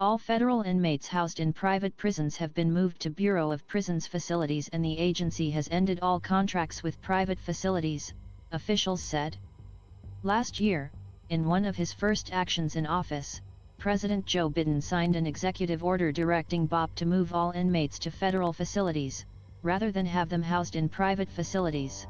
All federal inmates housed in private prisons have been moved to Bureau of Prisons facilities, and the agency has ended all contracts with private facilities, officials said. Last year, in one of his first actions in office, President Joe Biden signed an executive order directing BOP to move all inmates to federal facilities, rather than have them housed in private facilities.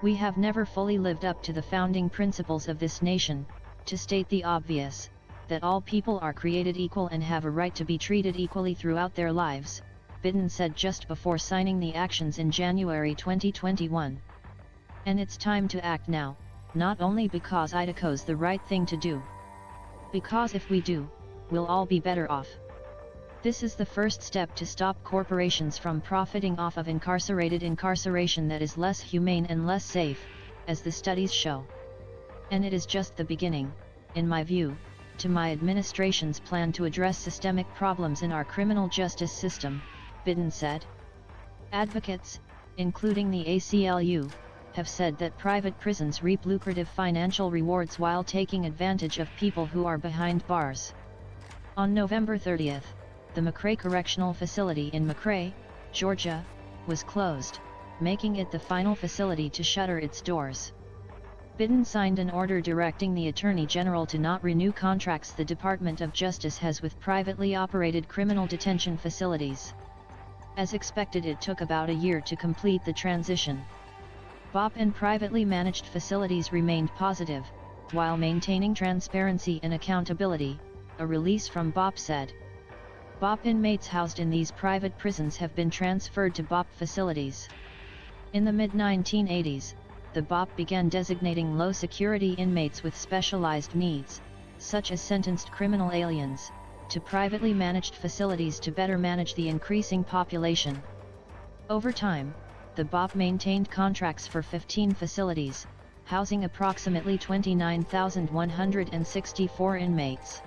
We have never fully lived up to the founding principles of this nation, to state the obvious, that all people are created equal and have a right to be treated equally throughout their lives, Biden said just before signing the actions in January 2021. And it's time to act now, not only because IDOC's the right thing to do. Because if we do, we'll all be better off. This is the first step to stop corporations from profiting off of incarceration that is less humane and less safe, as the studies show. And it is just the beginning, in my view, to my administration's plan to address systemic problems in our criminal justice system, Biden said. Advocates, including the ACLU, have said that private prisons reap lucrative financial rewards while taking advantage of people who are behind bars. On November 30, the McRae Correctional Facility in McRae, Georgia, was closed, making it the final facility to shutter its doors. Biden signed an order directing the Attorney General to not renew contracts the Department of Justice has with privately operated criminal detention facilities. As expected, it took about a year to complete the transition. BOP and privately managed facilities remained positive, while maintaining transparency and accountability, a release from BOP said. BOP inmates housed in these private prisons have been transferred to BOP facilities. In the mid-1980s, the BOP began designating low-security inmates with specialized needs, such as sentenced criminal aliens, to privately managed facilities to better manage the increasing population. Over time, the BOP maintained contracts for 15 facilities, housing approximately 29,164 inmates.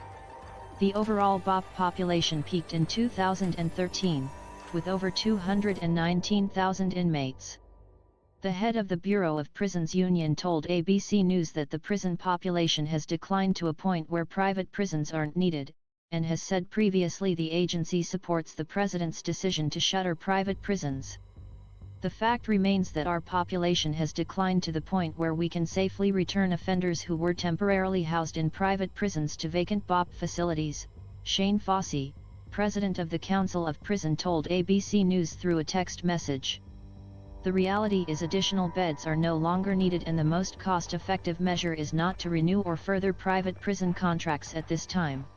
The overall BOP population peaked in 2013, with over 219,000 inmates. The head of the Bureau of Prisons Union told ABC News that the prison population has declined to a point where private prisons aren't needed, and has said previously the agency supports the president's decision to shutter private prisons. The fact remains that our population has declined to the point where we can safely return offenders who were temporarily housed in private prisons to vacant BOP facilities, Shane Fossey, president of the Council of Prison, told ABC News through a text message. The reality is additional beds are no longer needed, and the most cost-effective measure is not to renew or further private prison contracts at this time.